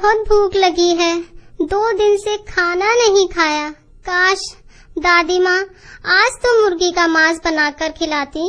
बहुत भूख लगी है, 2 दिन से खाना नहीं खाया। काश दादी माँ आज तो मुर्गी का मांस बनाकर खिलाती।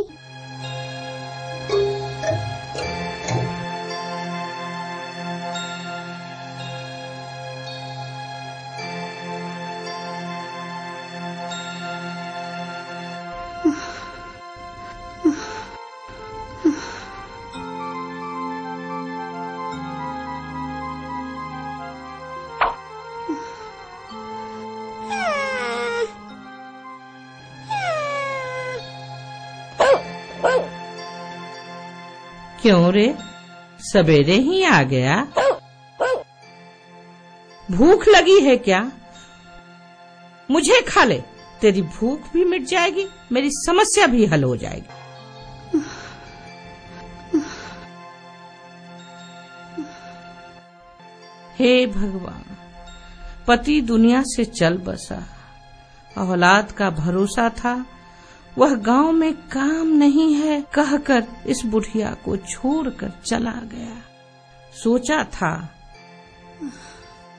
क्यों रे, सवेरे ही आ गया? भूख लगी है क्या? मुझे खा ले, तेरी भूख भी मिट जाएगी, मेरी समस्या भी हल हो जाएगी। हे भगवान, पति दुनिया से चल बसा, औलाद का भरोसा था, वह गांव में काम नहीं है कहकर इस बुढ़िया को छोड़कर चला गया। सोचा था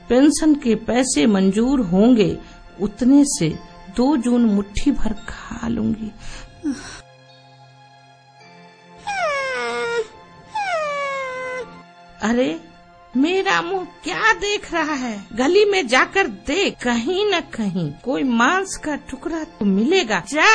पेंशन के पैसे मंजूर होंगे, उतने से 2 जून मुट्ठी भर खा लूंगी। अरे मेरा मुंह क्या देख रहा है? गली में जाकर देख, कहीं न कहीं कोई मांस का टुकड़ा तो मिलेगा। जा।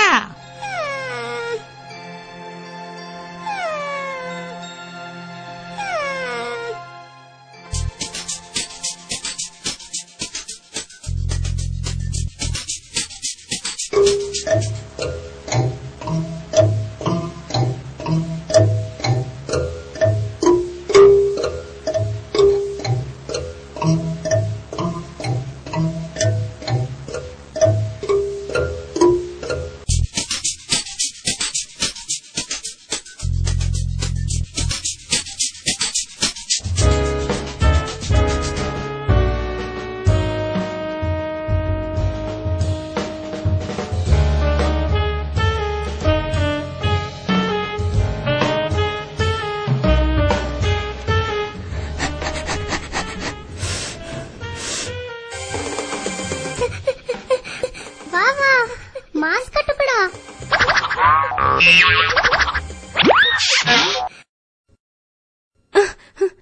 मांस का टुकड़ा।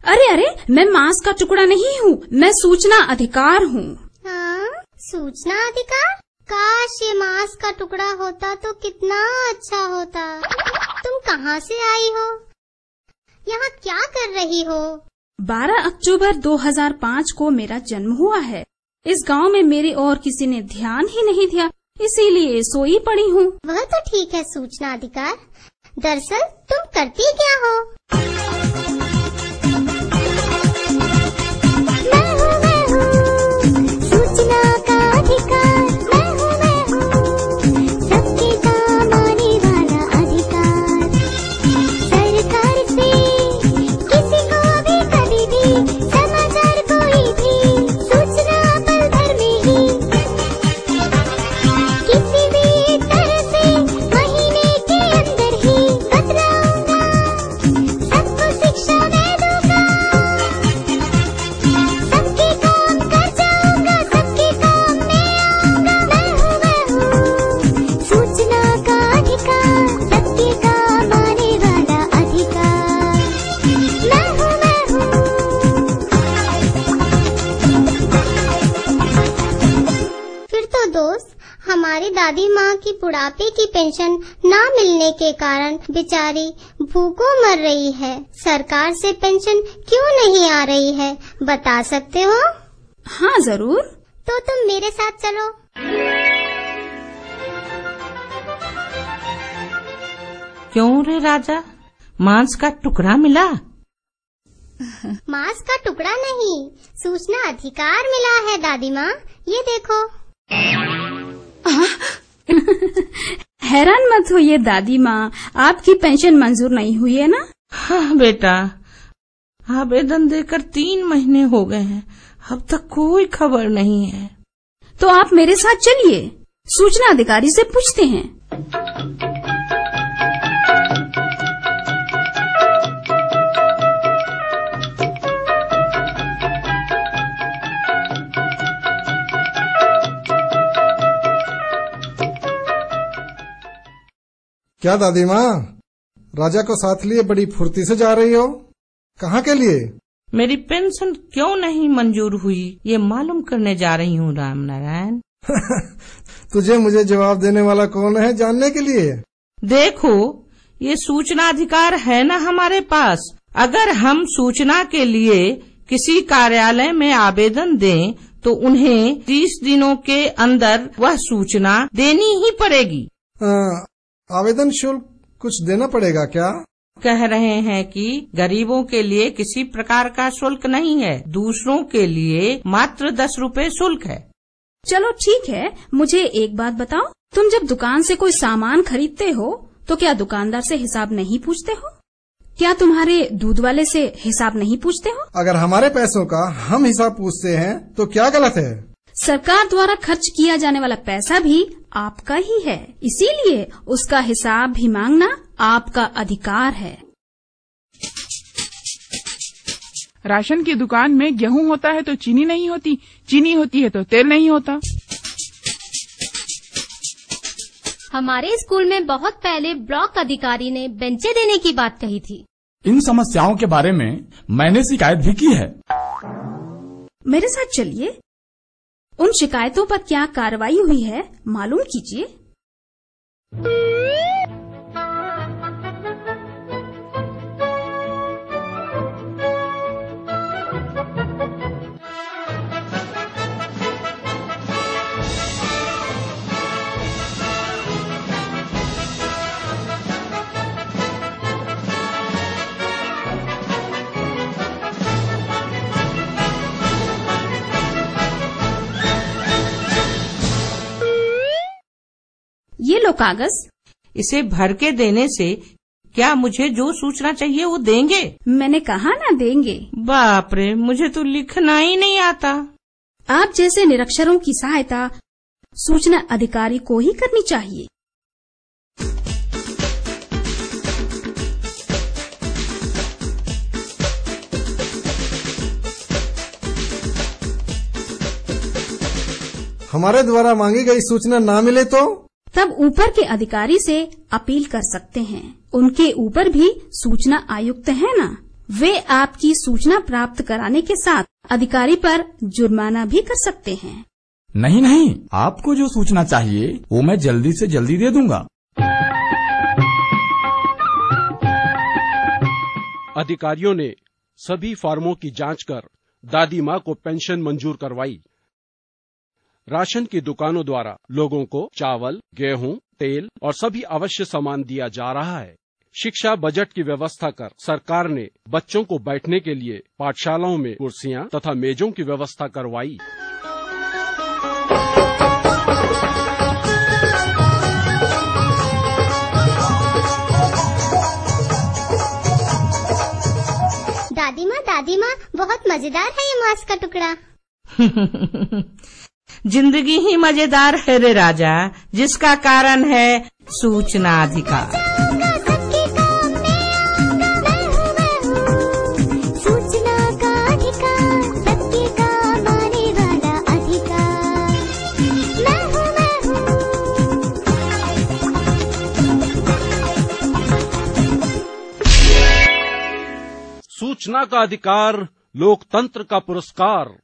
अरे अरे, मैं मांस का टुकड़ा नहीं हूँ, मैं सूचना अधिकार हूँ। हाँ, सूचना अधिकार? काश ये मांस का टुकड़ा होता तो कितना अच्छा होता। तुम कहाँ से आई हो? यहाँ क्या कर रही हो? 12 अक्टूबर 2005 को मेरा जन्म हुआ है। इस गांव में मेरी और किसी ने ध्यान ही नहीं दिया, इसीलिए सोई पड़ी हूँ। वह तो ठीक है सूचना अधिकार। दरअसल तुम करती क्या हो? हमारी दादी माँ की बुढ़ापे की पेंशन न मिलने के कारण बेचारी भूखों मर रही है। सरकार से पेंशन क्यों नहीं आ रही है, बता सकते हो? हाँ जरूर। तो तुम मेरे साथ चलो। क्यों रे राजा, मांस का टुकड़ा मिला? मांस का टुकड़ा नहीं, सूचना अधिकार मिला है दादी माँ, ये देखो। हैरान मत होइए दादी माँ, आपकी पेंशन मंजूर नहीं हुई है ना? हाँ बेटा, आवेदन देकर 3 महीने हो गए हैं, अब तक कोई खबर नहीं है। तो आप मेरे साथ चलिए, सूचना अधिकारी से पूछते हैं। क्या दादी माँ, राजा को साथ लिए बड़ी फुर्ती से जा रही हो? कहाँ के लिए? मेरी पेंशन क्यों नहीं मंजूर हुई ये मालूम करने जा रही हूँ राम नारायण। तुझे मुझे जवाब देने वाला कौन है जानने के लिए? देखो, ये सूचना अधिकार है ना हमारे पास। अगर हम सूचना के लिए किसी कार्यालय में आवेदन दें तो उन्हें 30 दिनों के अंदर वह सूचना देनी ही पड़ेगी। आवेदन शुल्क कुछ देना पड़ेगा क्या? कह रहे हैं कि गरीबों के लिए किसी प्रकार का शुल्क नहीं है, दूसरों के लिए मात्र 10 रुपए शुल्क है। चलो ठीक है, मुझे एक बात बताओ, तुम जब दुकान से कोई सामान खरीदते हो तो क्या दुकानदार से हिसाब नहीं पूछते हो? क्या तुम्हारे दूध वाले से हिसाब नहीं पूछते हो? अगर हमारे पैसों का हम हिसाब पूछते हैं तो क्या गलत है? सरकार द्वारा खर्च किया जाने वाला पैसा भी आपका ही है, इसीलिए उसका हिसाब भी मांगना आपका अधिकार है। राशन की दुकान में गेहूं होता है तो चीनी नहीं होती, चीनी होती है तो तेल नहीं होता। हमारे स्कूल में बहुत पहले ब्लॉक अधिकारी ने बेंचें देने की बात कही थी। इन समस्याओं के बारे में मैंने शिकायत भी की है। मेरे साथ चलिए, उन शिकायतों पर क्या कार्रवाई हुई है मालूम कीजिए। ये लो कागज। इसे भर के देने से क्या मुझे जो सूचना चाहिए वो देंगे? मैंने कहा ना देंगे। बाप रे, मुझे तो लिखना ही नहीं आता। आप जैसे निरक्षरों की सहायता सूचना अधिकारी को ही करनी चाहिए। हमारे द्वारा मांगी गई सूचना ना मिले तो तब ऊपर के अधिकारी से अपील कर सकते हैं। उनके ऊपर भी सूचना आयुक्त है ना, वे आपकी सूचना प्राप्त कराने के साथ अधिकारी पर जुर्माना भी कर सकते हैं। नहीं नहीं, आपको जो सूचना चाहिए वो मैं जल्दी से जल्दी दे दूंगा। अधिकारियों ने सभी फॉर्मों की जांच कर दादी माँ को पेंशन मंजूर करवाई। राशन की दुकानों द्वारा लोगों को चावल, गेहूं, तेल और सभी आवश्यक सामान दिया जा रहा है। शिक्षा बजट की व्यवस्था कर सरकार ने बच्चों को बैठने के लिए पाठशालाओं में कुर्सियां तथा मेजों की व्यवस्था करवाई। दादी माँ, बहुत मजेदार है ये मांस का टुकड़ा। जिंदगी ही मजेदार है रे राजा, जिसका कारण है सूचना अधिकार। सूचना का अधिकार, सबके काम आने वाला अधिकार। मैं हूँ। सूचना का अधिकार लोकतंत्र का पुरस्कार।